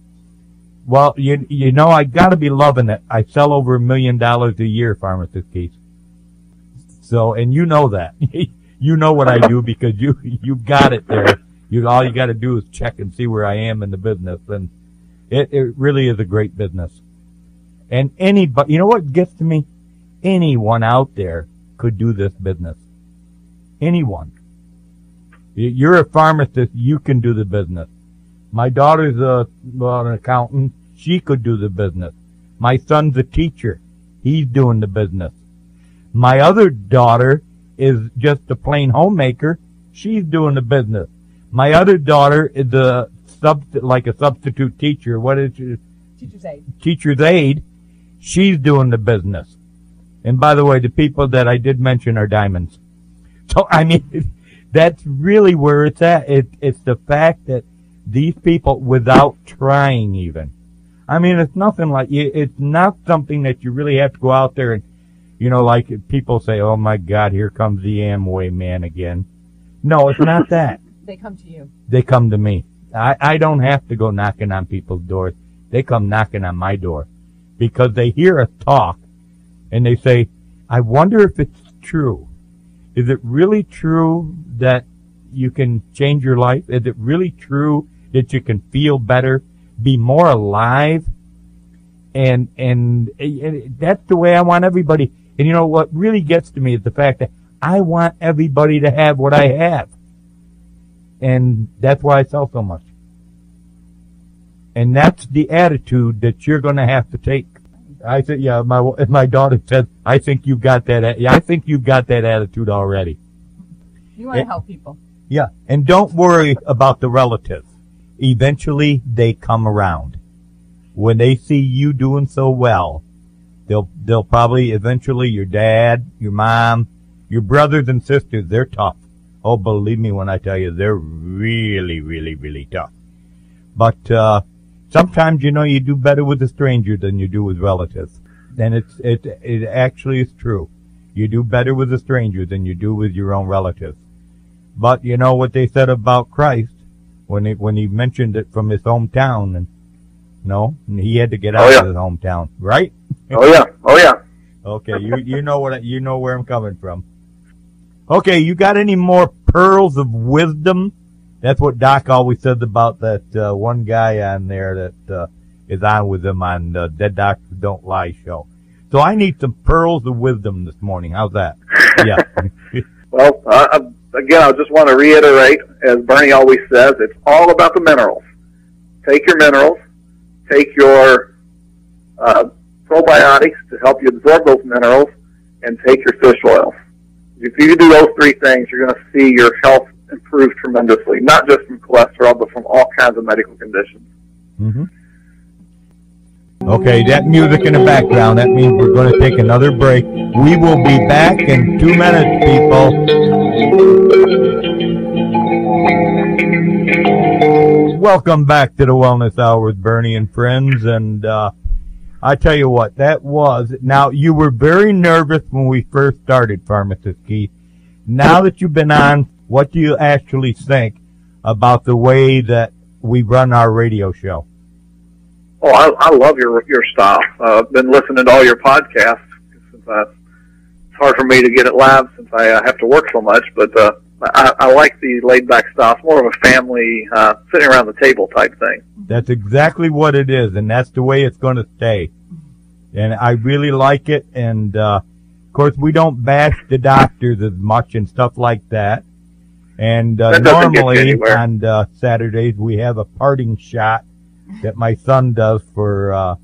well, you know, I gotta be loving it. I sell over $1 million a year, Pharmacist Keith. So, and you know that. You know what I do because you got it there. All you gotta do is check and see where I am in the business. And it really is a great business. And anybody, you know what gets to me? Anyone out there could do this business. Anyone. You're a pharmacist, you can do the business. My daughter's an accountant, she could do the business. My son's a teacher, he's doing the business. My other daughter is just a plain homemaker, she's doing the business. My other daughter is like a substitute teacher. What is it? Teacher's aide. Teacher's aide. She's doing the business. And by the way, the people that I did mention are diamonds. So, I mean, that's really where it's at. It's the fact that these people, without trying even, I mean, it's nothing like, it's not something that you really have to go out there and, you know, like people say, oh my God, here comes the Amway man again. No, it's not that. They come to you. They come to me. I don't have to go knocking on people's doors. They come knocking on my door because they hear us talk and they say, I wonder if it's true. Is it really true that you can change your life? Is it really true that you can feel better, be more alive? And that's the way I want everybody. And you know what really gets to me is the fact that I want everybody to have what I have. And that's why I sell so much. And that's the attitude that you're going to have to take. I said, yeah, my daughter said, I think you've got that attitude already. You want to help people. Yeah. And don't worry about the relatives. Eventually they come around. When they see you doing so well, they'll probably eventually, your dad, your mom, your brothers and sisters, they're tough. Oh, believe me when I tell you, they're really, really, really tough. But, sometimes, you know, you do better with a stranger than you do with relatives. And it actually is true. You do better with a stranger than you do with your own relatives. But you know what they said about Christ when he mentioned it from his hometown, and No? He had to get out of his hometown, right? Oh yeah. Okay, you know where I'm coming from. Okay, you got any more pearls of wisdom? That's what Doc always says about that one guy on there that is on with him on the Dead Doctors Don't Lie show. So I need some pearls of wisdom this morning. How's that? Yeah. Well, again, I just want to reiterate, as Bernie always says, it's all about the minerals. Take your minerals, take your probiotics to help you absorb those minerals, and take your fish oils. If you do those three things, you're going to see your health improve tremendously, not just from cholesterol, but from all kinds of medical conditions. Mm-hmm. Okay, that music in the background, that means we're going to take another break. We will be back in 2 minutes, people. Welcome back to the Wellness Hour with Bernie and friends, and I tell you what, now you were very nervous when we first started, Pharmacist Keith. Now that you've been on, what do you actually think about the way that we run our radio show? Oh, I love your style. I've been listening to all your podcasts since it's hard for me to get it live since I have to work so much, but I like the laid-back style. It's more of a family, sitting around the table type thing. That's exactly what it is, and that's the way it's going to stay. And I really like it, and of course, we don't bash the doctors as much and stuff like that. And normally on Saturdays, we have a parting shot that my son does for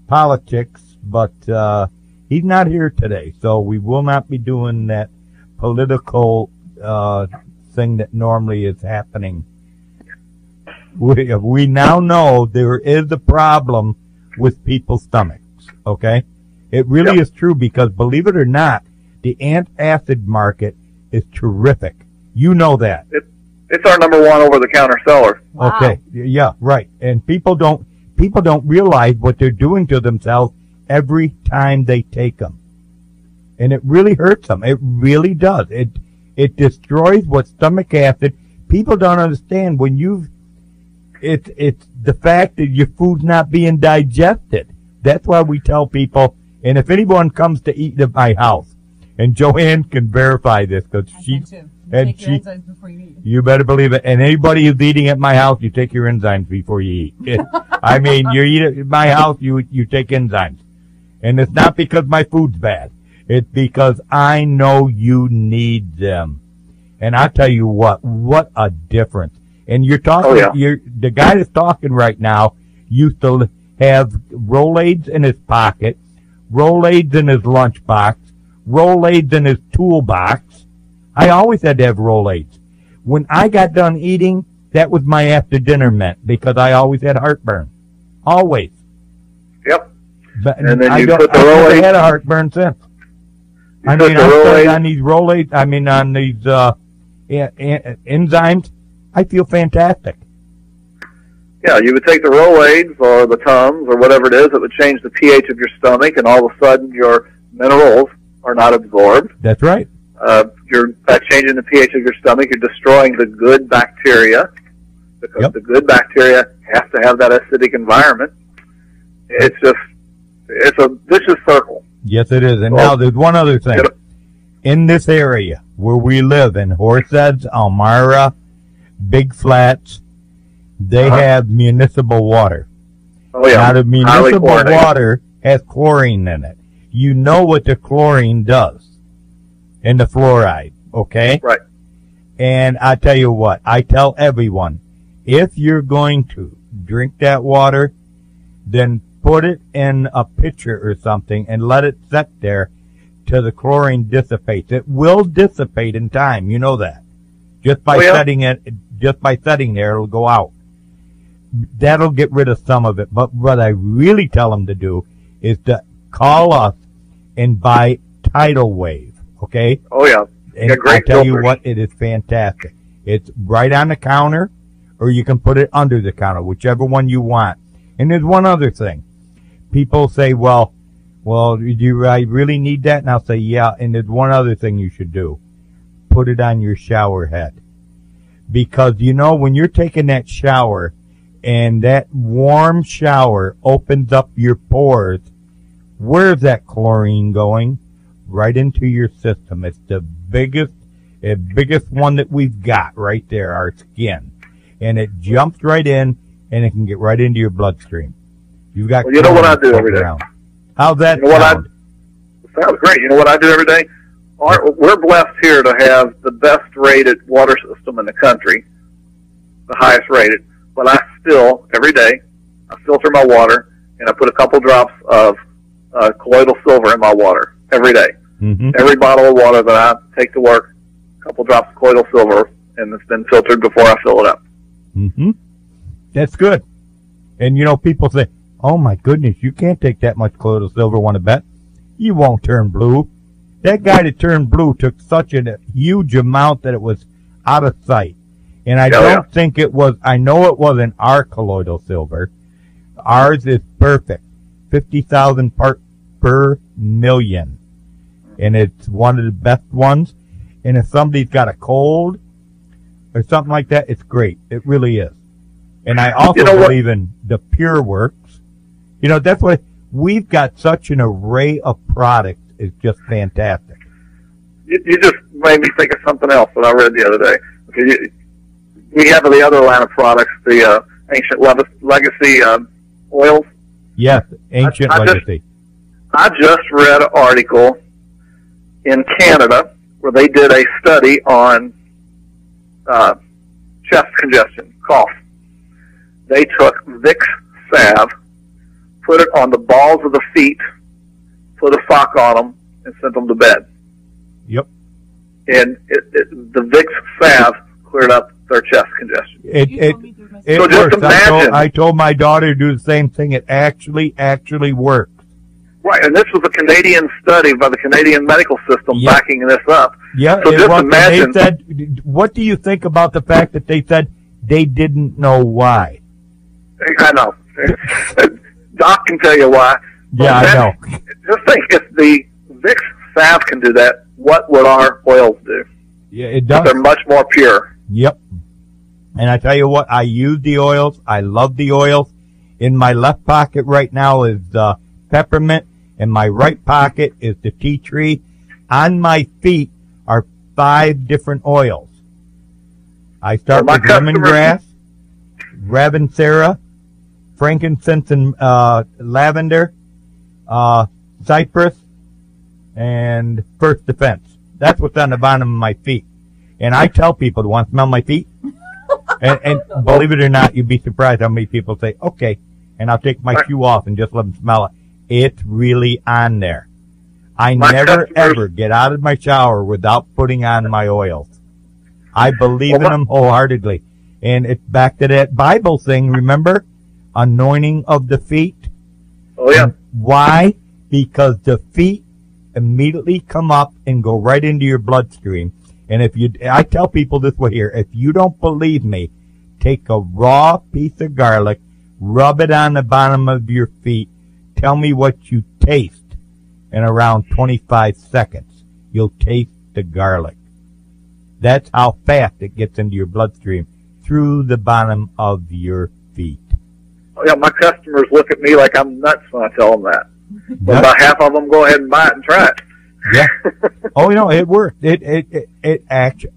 politics, but he's not here today, so we will not be doing that political thing that normally is happening. We now know there is a problem with people's stomachs, okay? It really is true because, believe it or not, the antacid market is terrific. You know that. It's our number one over-the-counter seller. Wow. Okay, yeah, right. And people don't realize what they're doing to themselves every time they take them. And it really hurts them. It really does. It destroys what stomach acid. People don't understand when it's the fact that your food's not being digested. That's why we tell people, and if anyone comes to eat at my house, and Joanne can verify this because you better believe it. And anybody who's eating at my house, you take your enzymes before you eat. I mean, you eat at my house, you take enzymes. And it's not because my food's bad. It's because I know you need them. And I tell you what a difference. And you're talking, the guy that's talking right now used to have Rolaids in his pocket, Rolaids in his lunchbox, Rolaids in his toolbox. I always had to have Rolaids. When I got done eating, that was my after dinner mint because I always had heartburn. Always. Yep. But and then I never had a heartburn since. I mean, on these Rolaids, on these enzymes, I feel fantastic. Yeah, you would take the Rolaids or the Tums or whatever it is that would change the pH of your stomach, and all of a sudden your minerals are not absorbed. That's right. By changing the pH of your stomach, you're destroying the good bacteria because the good bacteria have to have that acidic environment. It's a vicious circle. Yes, it is. And now there's one other thing. In this area where we live, in Horseheads, Elmira, Big Flats, they have municipal water. Oh, yeah. Now, the municipal water has chlorine in it. You know what the chlorine does. And the fluoride, okay? Right. And I tell you what, I tell everyone, if you're going to drink that water, then put it in a pitcher or something and let it sit there till the chlorine dissipates. It will dissipate in time, you know that. Just by setting there, it'll go out. That'll get rid of some of it. But what I really tell them to do is to call us and buy Tidal Wave. Okay? Oh, yeah. And I tell you what, it is fantastic. It's right on the counter, or you can put it under the counter, whichever one you want. And there's one other thing. People say, well, do I really need that? And I'll say, yeah. And there's one other thing you should do. Put it on your shower head. Because, when you're taking that shower, And that warm shower opens up your pores. Where's that chlorine going? Right into your system. It's the biggest one that we've got right there, our skin. And it jumps right in, and it can get right into your bloodstream. You've got. Well, you know what I do every day? How's that sound? Sounds great. You know what I do every day? We're blessed here to have the best rated water system in the country, the highest rated. But I still, every day, I filter my water, and I put a couple drops of colloidal silver in my water every day. Mm-hmm. Every bottle of water that I take to work, a couple drops of colloidal silver, and it's been filtered before I fill it up. Mm-hmm. That's good. And, people say, oh, my goodness, you can't take that much colloidal silver, want to bet? You won't turn blue. That guy that turned blue took such a huge amount that it was out of sight. And I don't think it was, I know it wasn't our colloidal silver. Ours is perfect. 50,000 parts per million. And it's one of the best ones. And if somebody's got a cold or something like that, it's great. It really is. And I also believe in the Pure Works. That's what, we've got such an array of products. It's just fantastic. You just made me think of something else that I read the other day. Okay, we have the other line of products, the Ancient Legacy oils. Yes, Ancient Legacy. I just read an article in Canada where they did a study on chest congestion, cough. They took Vicks salve, put it on the balls of the feet, put a sock on them, and sent them to bed. Yep. And the Vicks salve cleared up their chest congestion. So just imagine. I told my daughter to do the same thing. It actually works. Right, and this was a Canadian study by the Canadian medical system backing this up. Yeah, so just imagine. They said, what do you think about the fact that they said they didn't know why? I know. Doc can tell you why. Yeah, I know. Just think, if the Vicks salve can do that, what would our oils do? Yeah, it does. They're much more pure. Yep. And I tell you what, I use the oils. I love the oils. In my left pocket right now is peppermint. In my right pocket is the tea tree. On my feet are 5 different oils. I start with lemongrass, ravensara, frankincense and lavender, cypress, and first defense. That's what's on the bottom of my feet. And I tell people, do you want to smell my feet? and believe it or not, you'd be surprised how many people say, okay, and I'll take my shoe off and just let them smell it. It's really on there. I never, ever get out of my shower without putting on my oils. I believe in them wholeheartedly. And it's back to that Bible thing, remember? Anointing of the feet. Oh, yeah. Why? Because the feet immediately come up and go right into your bloodstream. And I tell people this way here, if you don't believe me, take a raw piece of garlic, rub it on the bottom of your feet, tell me what you taste. In around 25 seconds, you'll taste the garlic. That's how fast it gets into your bloodstream through the bottom of your feet. Oh, yeah, my customers look at me like I'm nuts when I tell them that. But about half of them go ahead and buy it and try it. Yeah. Oh, it works. It actually,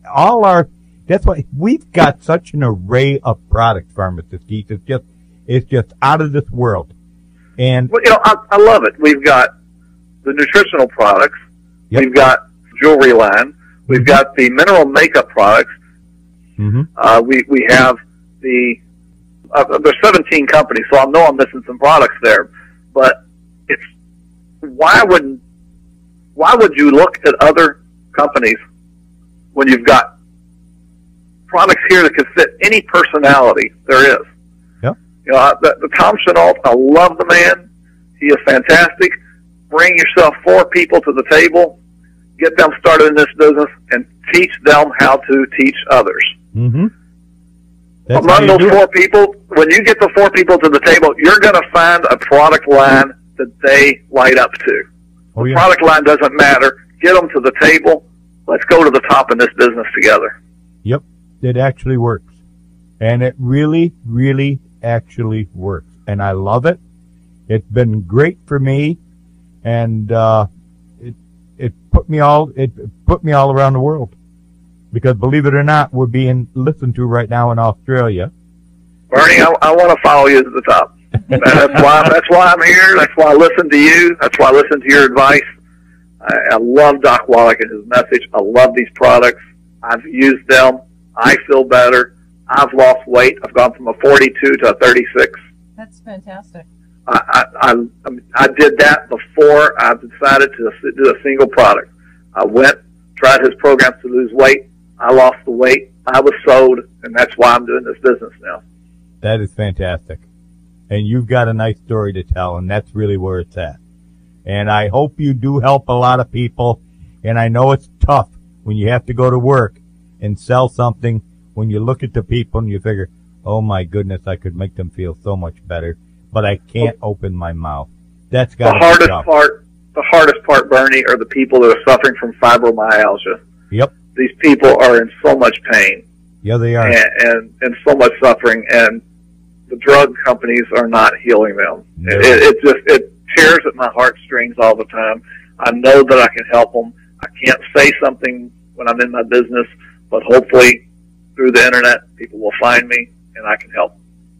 that's why we've got such an array of products, Pharmacist Keith. It's just out of this world. And, well, I love it. We've got the nutritional products. Yep. We've got jewelry line. We've got the mineral makeup products. Mm-hmm. We have there's 17 companies, so I know I'm missing some products there. But it's, why would you look at other companies when you've got products here that could fit any personality there is? Yep. The Tom Chenault, I love the man. He is fantastic. Bring yourself 4 people to the table, get them started in this business, and teach them how to teach others. Mm-hmm. Among those 4 people, when you get the 4 people to the table, you're going to find a product line that they light up to. The product line doesn't matter. Get them to the table. Let's go to the top in this business together. Yep. It actually works. And it really, really actually works. And I love it. It's been great for me, and it put me all around the world. Because believe it or not, we're being listened to right now in Australia. Bernie, I want to follow you to the top. That's why I'm here. That's why I listen to you. That's why I listen to your advice. I love Doc Wallach and his message. I love these products. I've used them. I feel better. I've lost weight. I've gone from a 42 to a 36. That's fantastic. I did that before I decided to do a single product. I went, tried his programs to lose weight. I lost the weight. I was sold, and that's why I'm doing this business now. That is fantastic. And you've got a nice story to tell, and that's really where it's at. And I hope you do help a lot of people. And I know it's tough when you have to go to work and sell something, when you look at the people and you figure, oh my goodness, I could make them feel so much better, but I can't open my mouth. That's got to be tough. The hardest part, Bernie, are the people that are suffering from fibromyalgia. Yep. These people are in so much pain. Yeah, they are. And so much suffering, and the drug companies are not healing them. No. It tears at my heartstrings all the time. I know that I can help them. I can't say something when I'm in my business, but hopefully through the internet, people will find me and I can help.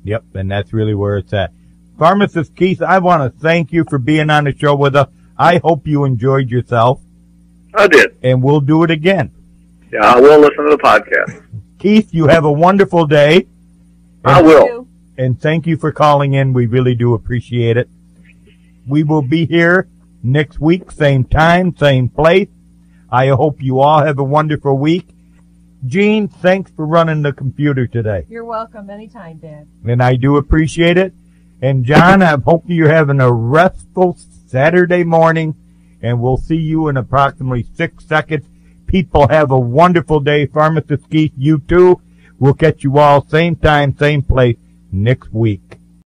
Yep, and that's really where it's at. Pharmacist Keith, I want to thank you for being on the show with us. I hope you enjoyed yourself. I did. And we'll do it again. Yeah, I will listen to the podcast. Keith, you have a wonderful day. I will. And thank you for calling in. We really do appreciate it. We will be here next week, same time, same place. I hope you all have a wonderful week. Gene, thanks for running the computer today. You're welcome anytime, Dad. And I do appreciate it. And John, I hope you're having a restful Saturday morning, and we'll see you in approximately 6 seconds. People, have a wonderful day. Pharmacist Keith, you too. We'll catch you all same time, same place next week.